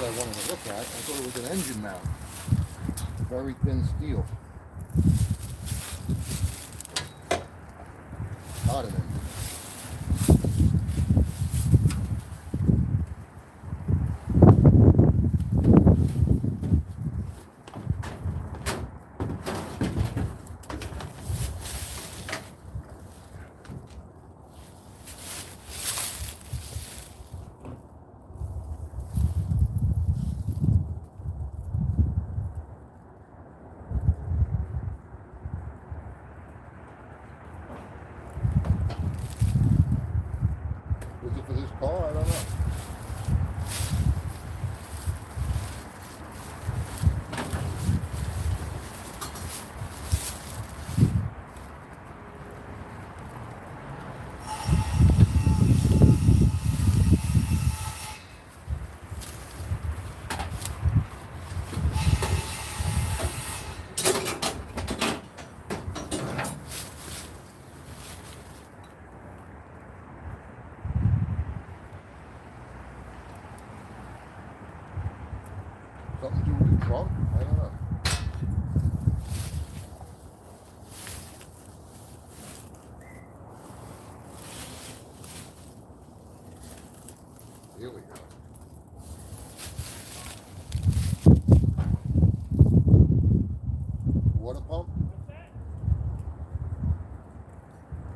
I wanted to look at. I thought it was an engine mount. Very thin steel. Not an engine. Is it for this car? I don't know. Something to do with the trunk? I don't know. Here we go. Water pump?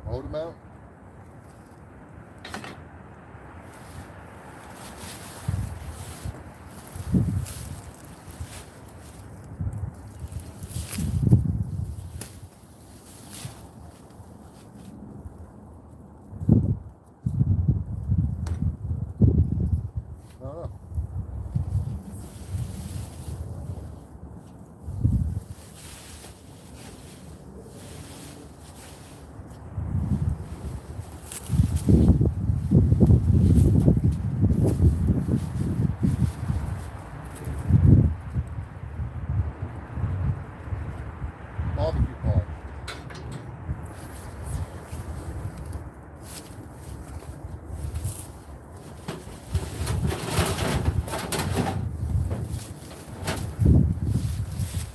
Motor mount? I don't know. Barbecue part.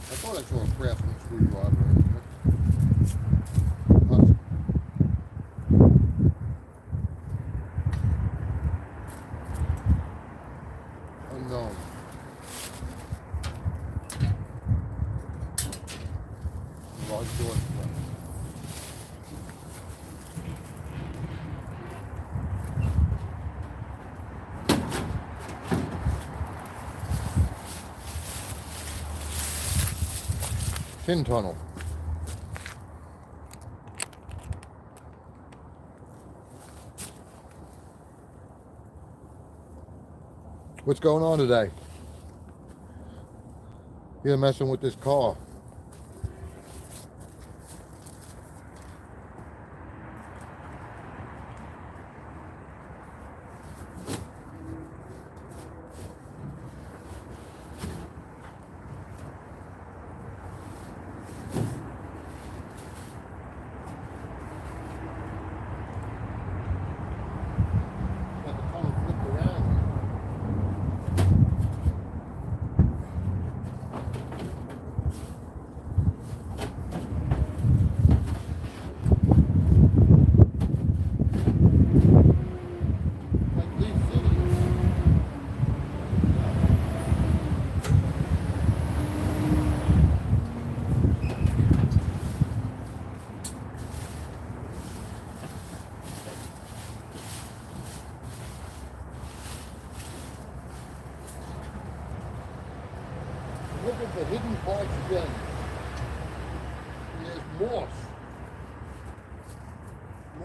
I thought I saw a craftsman screwdriver in here. Unknown. Large door. Tin tunnel. What's going on today? You're messing with this car. Got the tunnel flipped around. Like Leaf City. Look at the hidden parts again. There's moss.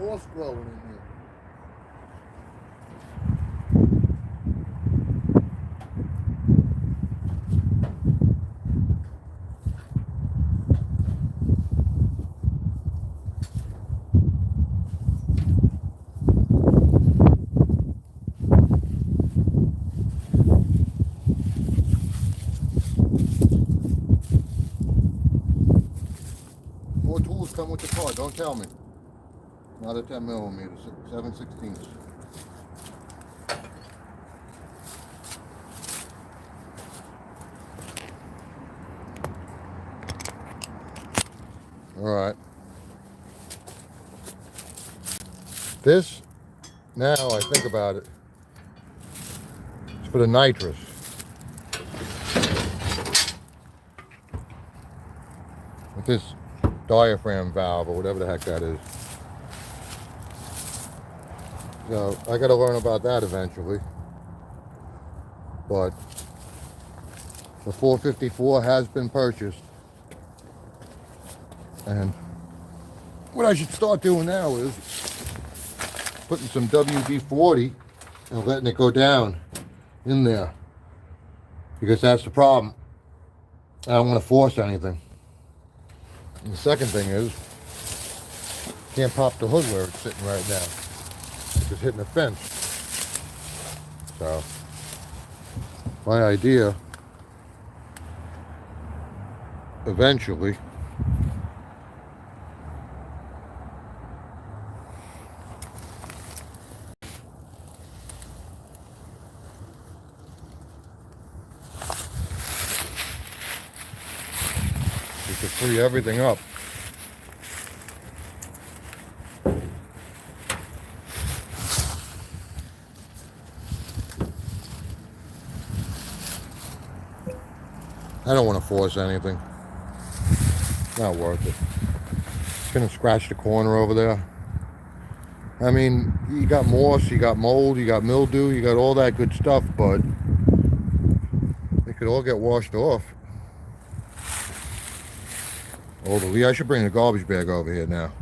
Moss growing in here. More tools come with the car, don't tell me. Not a 10 millimeter, 7/16. Alright. This, now I think about it, it's for the nitrous. With this diaphragm valve or whatever the heck that is. So I gotta learn about that eventually. But the 454 has been purchased. And what I should start doing now is putting some WD-40 and letting it go down in there. Because that's the problem. I don't want to force anything. And the second thing is, can't pop the hood where it's sitting right now. It's just hitting the fence. So, my idea, eventually, is to free everything up. I don't want to force anything. Not worth it. It's gonna scratch the corner over there. I mean, you got moss, you got mold, you got mildew, you got all that good stuff, but it could all get washed off. Oh, I should bring a garbage bag over here now,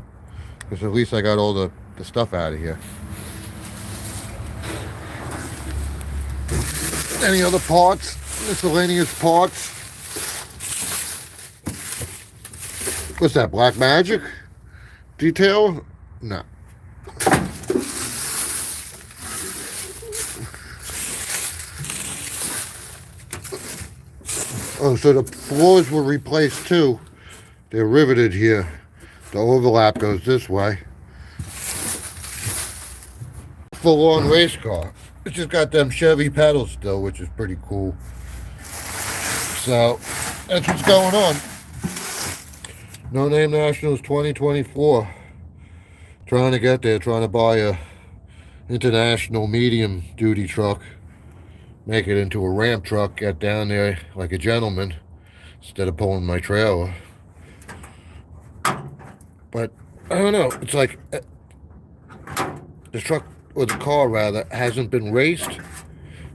because at least I got all the stuff out of here. Any other parts? Miscellaneous parts? What's that, Black Magic detail? No. Oh, so the floors were replaced too. They're riveted here. The overlap goes this way. Full-on race car. It's just got them Chevy pedals still, which is pretty cool. So, that's what's going on. No Name Nationals 2024. Trying to get there, trying to buy a international medium duty truck. Make it into a ramp truck, get down there like a gentleman instead of pulling my trailer. But I don't know, it's like the truck, or the car rather, hasn't been raced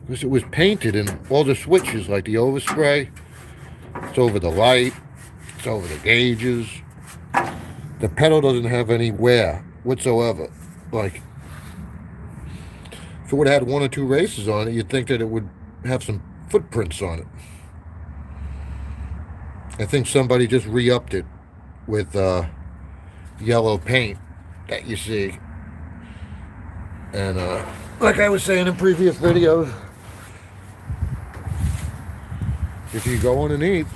because it was painted, and all the switches, like the overspray, it's over the light, it's over the gauges. The pedal doesn't have any wear whatsoever. Like, if it would have had 1 or 2 races on it, you'd think that it would have some footprints on it. I think somebody just re-upped it with yellow paint that you see. And like I was saying in previous videos, if you go underneath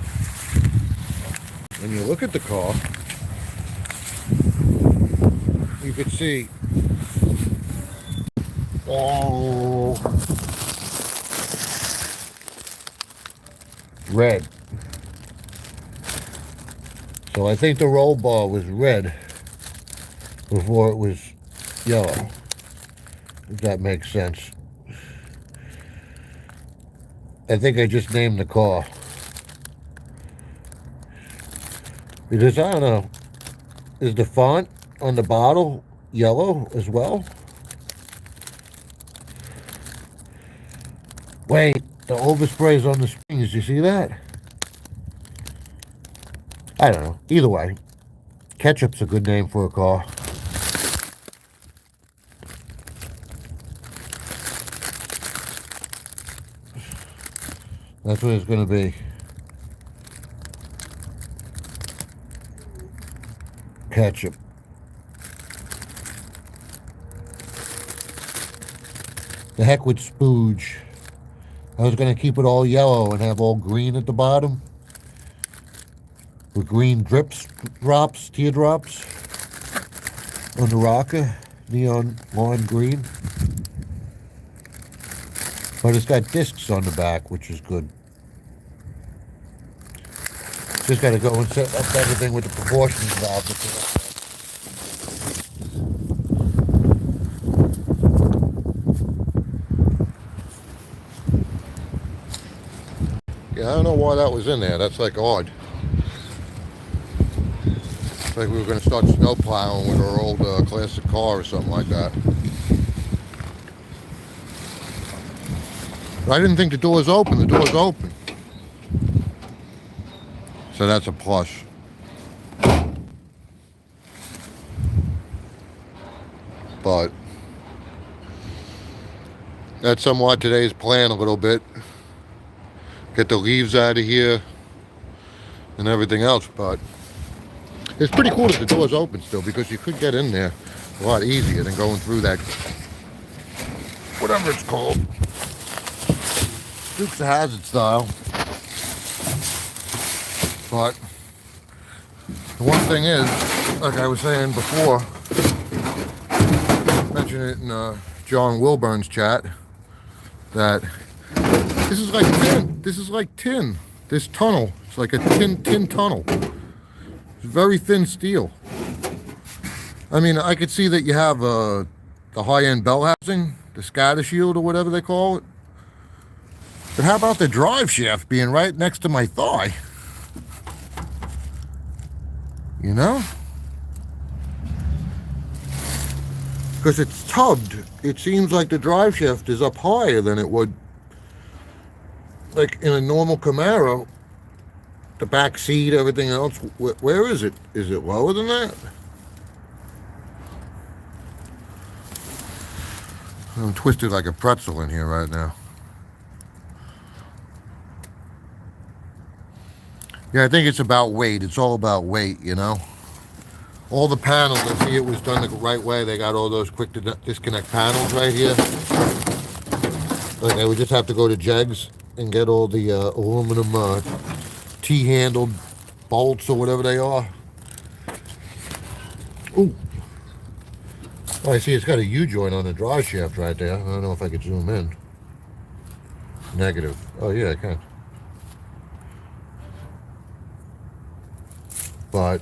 and you look at the car, you could see red. So I think the roll bar was red before it was yellow, if that makes sense. I think I just named the car. Because I don't know, is the font on the bottle yellow as well? Wait, the overspray's on the springs, you see that? I don't know. Either way, ketchup's a good name for a car. That's what it's going to be. Ketchup. The heck with spooge. I was going to keep it all yellow and have all green at the bottom. With green drops, teardrops on the rocker. Neon lime green. But it's got discs on the back, which is good. Just got to go and set up everything with the proportions valve. Yeah, I don't know why that was in there. That's like odd. It's like we were going to start snow plowing with our old classic car or something like that. I didn't think the door was open. The door's open. So that's a plus. But that's somewhat today's plan a little bit. Get the leaves out of here and everything else. But it's pretty cool that the door's open still, because you could get in there a lot easier than going through that, whatever it's called, Dukes of Hazzard style. But the one thing is, like I was saying before, mentioned it in John Wilburn's chat, that this is like tin. This is like tin. This tunnel, it's like a tin tunnel. It's very thin steel. I mean, I could see that you have the high-end bell housing, the scatter shield or whatever they call it. But how about the drive shaft being right next to my thigh? You know? Because it's tubbed. It seems like the drive shaft is up higher than it would, like in a normal Camaro. The back seat, everything else. Where is it? Is it lower than that? I'm twisted like a pretzel in here right now. Yeah, I think it's about weight. It's all about weight, you know. All the panels, I see it was done the right way. They got all those quick disconnect panels right here. Like I would just have to go to Jegs and get all the aluminum T-handled bolts or whatever they are. Ooh. Oh, I see it's got a U-joint on the drive shaft right there. I don't know if I could zoom in. Negative. Oh yeah, I can. But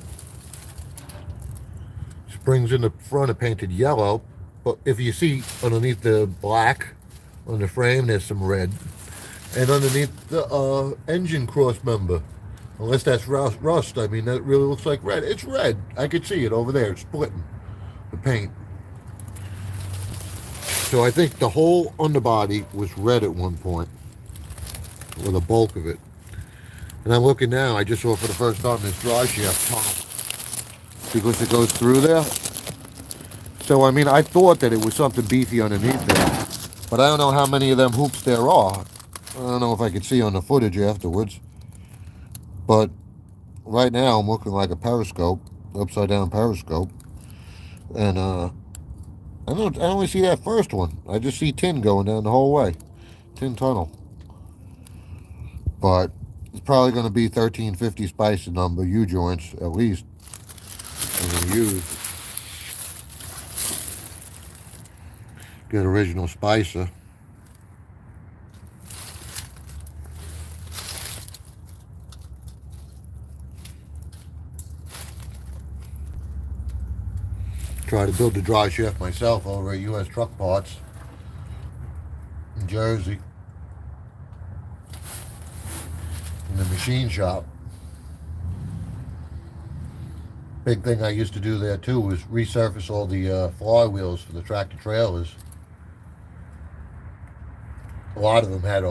springs in the front are painted yellow, but if you see underneath the black on the frame, there's some red, and underneath the engine cross member, unless that's rust, I mean, that really looks like red. It's red. I could see it over there. It's splitting the paint. So I think the whole underbody was red at one point, or the bulk of it. And I'm looking now, I just saw for the first time this drive shaft tunnel, because it goes through there. So, I mean, I thought that it was something beefy underneath there, but I don't know how many of them hoops there are. I don't know if I could see on the footage afterwards. But right now, I'm looking like a periscope, upside down periscope. And I only see that first one. I just see tin going down the whole way. Tin tunnel. But it's probably going to be 1350 spicer number U-joints, at least. I'm going to use. Get original spicer. Try to build the drive shaft myself over at U.S. Truck Parts in Jersey, in the machine shop. Big thing I used to do there too was resurface all the flywheels for the tractor trailers. A lot of them had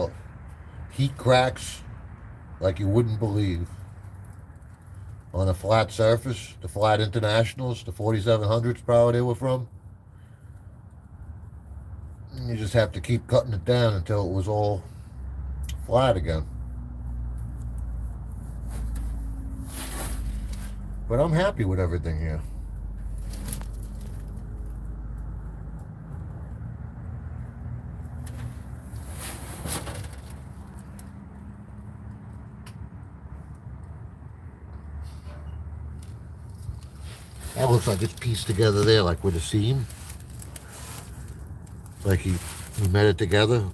heat cracks like you wouldn't believe. On a flat surface, the flat internationals, the 4700s probably they were from. And you just have to keep cutting it down until it was all flat again. But I'm happy with everything here. That looks like it's pieced together there, like with a seam. Like he met it together.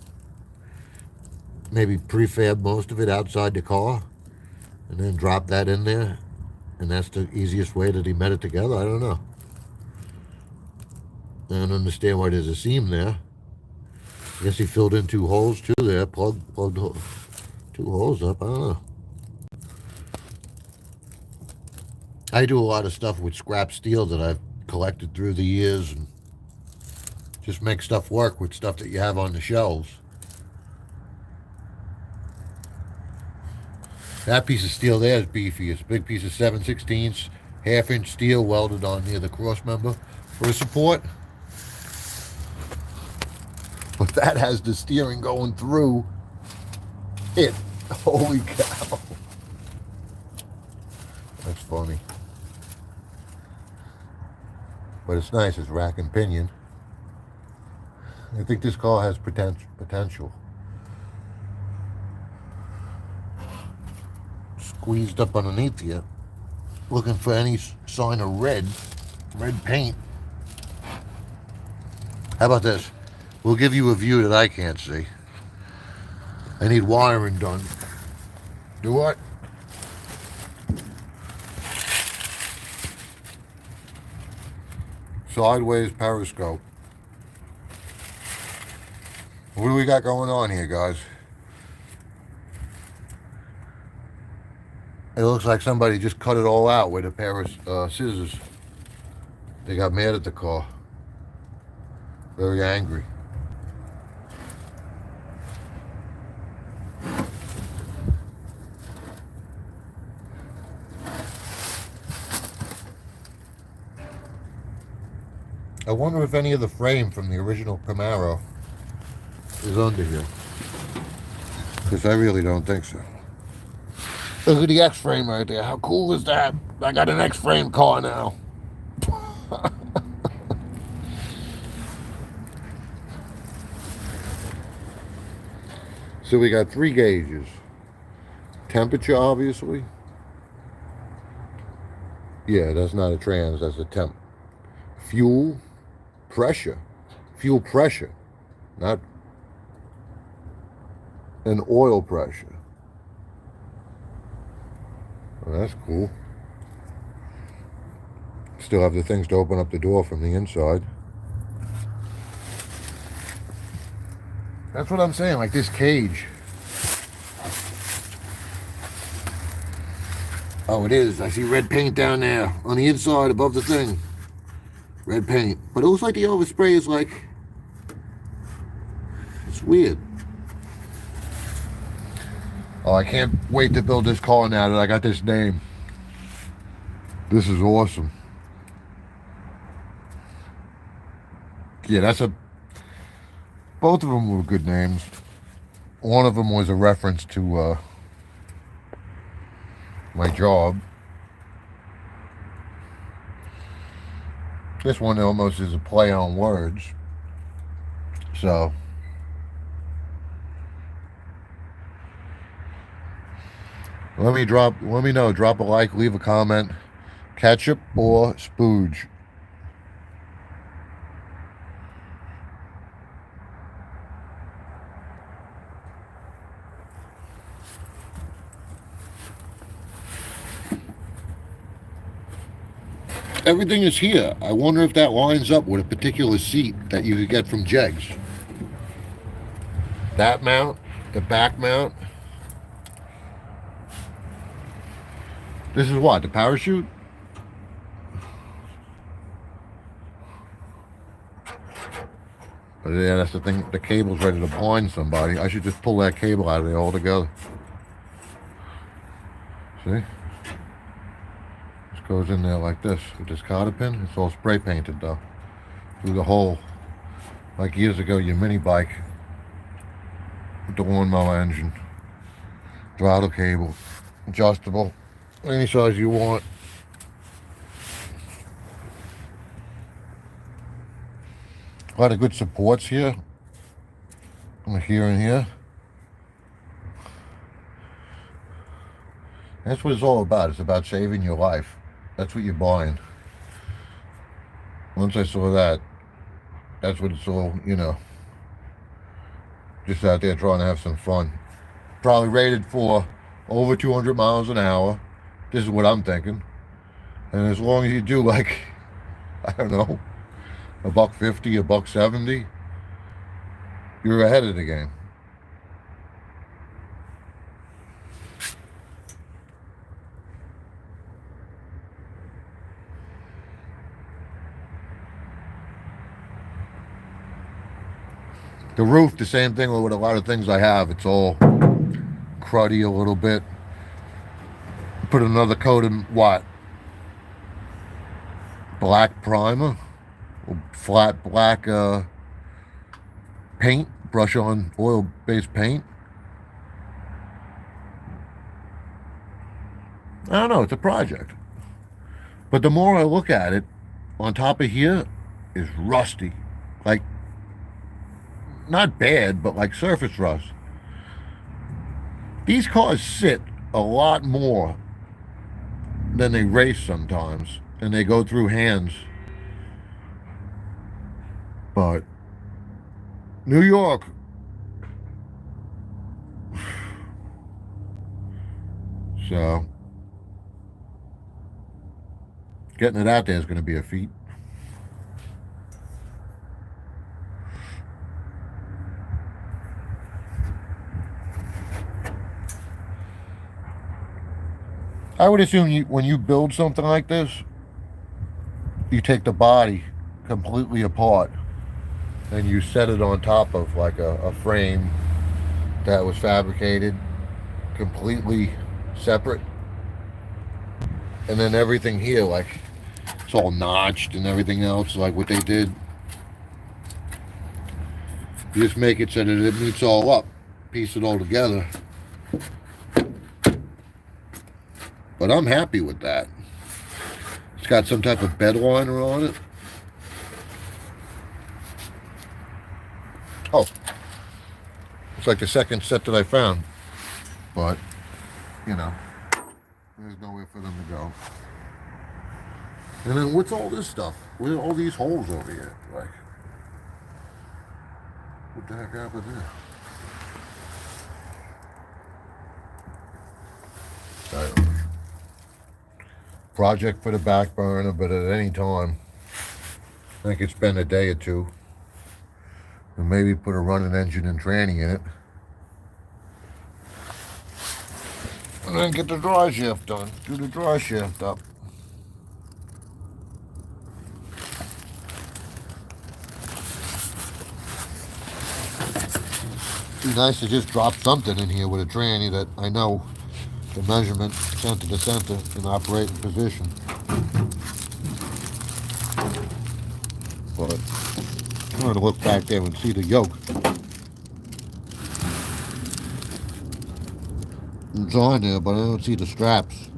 Maybe prefab most of it outside the car. and then drop that in there, and that's the easiest way that he met it together. I don't know. I don't understand why there's a seam there. I guess he filled in 2 holes too there, plugged 2 holes up. I don't know. I do a lot of stuff with scrap steel that I've collected through the years, and just make stuff work with stuff that you have on the shelves. That piece of steel there is beefy. It's a big piece of 7/16 half-inch steel welded on near the cross member for a support. But that has the steering going through it. Holy cow. That's funny. But it's nice. It's rack and pinion. I think this car has potential. Squeezed up underneath here. Looking for any sign of red paint. How about this? We'll give you a view that I can't see. I need wiring done. Do what? Sideways periscope. What do we got going on here, guys? It looks like somebody just cut it all out with a pair of scissors. They got mad at the car. Very angry. I wonder if any of the frame from the original Camaro is under here. Because I really don't think so. Look at the X-frame right there. How cool is that? I got an X-frame car now. So we got 3 gauges. Temperature, obviously. Yeah, that's not a trans, that's a temp. Fuel pressure. Fuel pressure, not an oil pressure. Well, that's cool. Still have the things to open up the door from the inside. That's what I'm saying, like this cage. Oh, it is. I see red paint down there on the inside above the thing. Red paint. But it looks like the overspray is like... It's weird. Oh, I can't wait to build this car now that I got this name. This is awesome. Yeah, that's a... Both of them were good names. One of them was a reference to my job. This one almost is a play on words. So let me know, drop a like, leave a comment. Ketchup or spooge? Everything is here. I wonder if that lines up with a particular seat that you could get from Jegs. That mount, the back mount. This is what, the parachute? But yeah, that's the thing, the cable's ready to blind somebody. I should just pull that cable out of there altogether. See? Goes in there like this with this cotter pin. It's all spray painted though. Through the hole. Like years ago, your mini bike with the lawnmower engine. Throttle cable. Adjustable. Any size you want. A lot of good supports here. Here and here. That's what it's all about. It's about saving your life. That's what you're buying. Once I saw that, that's what it's all, you know, just out there trying to have some fun. Probably rated for over 200 miles an hour. This is what I'm thinking. And as long as you do like, I don't know, $150, $170, you're ahead of the game. The roof, the same thing with a lot of things I have. It's all cruddy a little bit. Put another coat in what? Black primer, flat black paint, brush on oil-based paint. I don't know, it's a project. But the more I look at it, on top of here is rusty. Like, not bad, but like surface rust. These cars sit a lot more than they race sometimes, and they go through hands. But New York, so getting it out there is going to be a feat. I would assume when you build something like this, you take the body completely apart and you set it on top of like a frame that was fabricated completely separate. And then everything here, like, it's all notched and everything else, like what they did. You just make it so that it meets all up, piece it all together. But I'm happy with that. It's got some type of bed liner on it. Oh, it's like the second set that I found. But, you know, there's nowhere for them to go. And then what's all this stuff? What are all these holes over here? Like, what the heck happened there? I don't know. Project for the back burner, but at any time, I could spend a day or two and maybe put a running engine and tranny in it. And then get the dry shaft done. Do the dry shaft up. Be nice to just drop something in here with a tranny that I know the measurement center to center in operating position. But I'm going to look back there and see the yoke. It's on there, but I don't see the straps.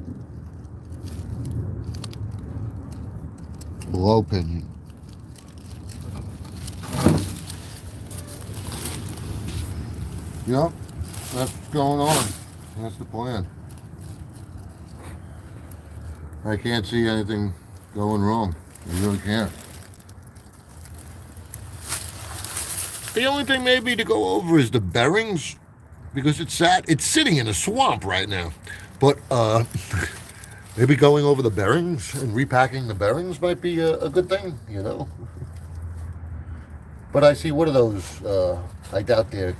Below pinion. Yep, that's what's going on. That's the plan. I can't see anything going wrong. I really can't. The only thing maybe to go over is the bearings, because it's sitting in a swamp right now. But maybe going over the bearings and repacking the bearings might be a good thing, you know. But I see, what are those? I doubt they're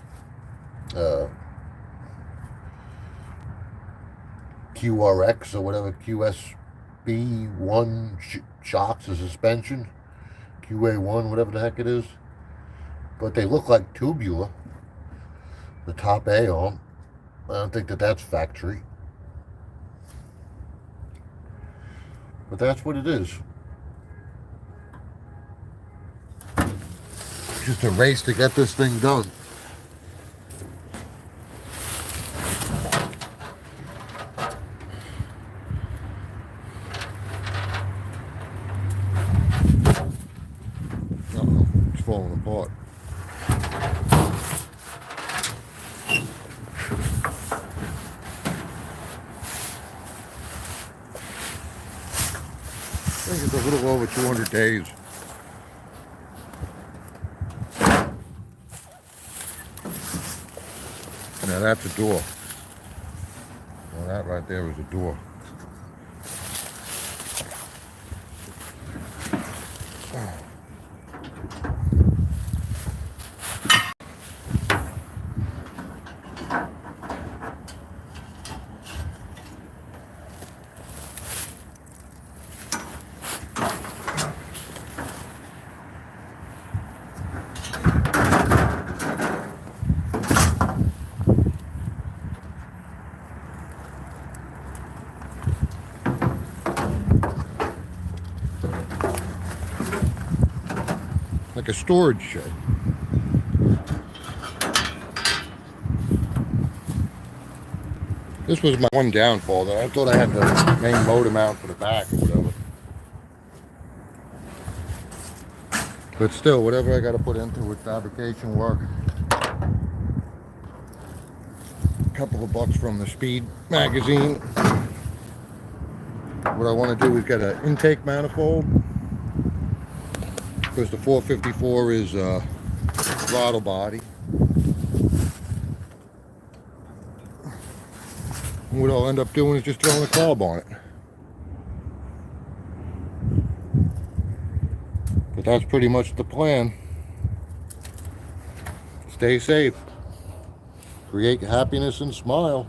QRX or whatever, QSB1 shocks or suspension, QA1, whatever the heck it is. But they look like tubular. The top A on. I don't think that that's factory. But that's what it is. Just a race to get this thing done. Uh-oh, it's falling apart. I think it's a little over 200 days. Now that's a door. That right there is a door. Like a storage shed. This was my one downfall, that I thought I had the main motor mount for the back or whatever. But still, whatever I got to put into it, fabrication work. A couple of bucks from the Speed magazine. What I want to do is get an intake manifold, because the 454 is throttle body. And what I'll end up doing is just throwing a carb on it. But that's pretty much the plan. Stay safe. Create happiness and smile.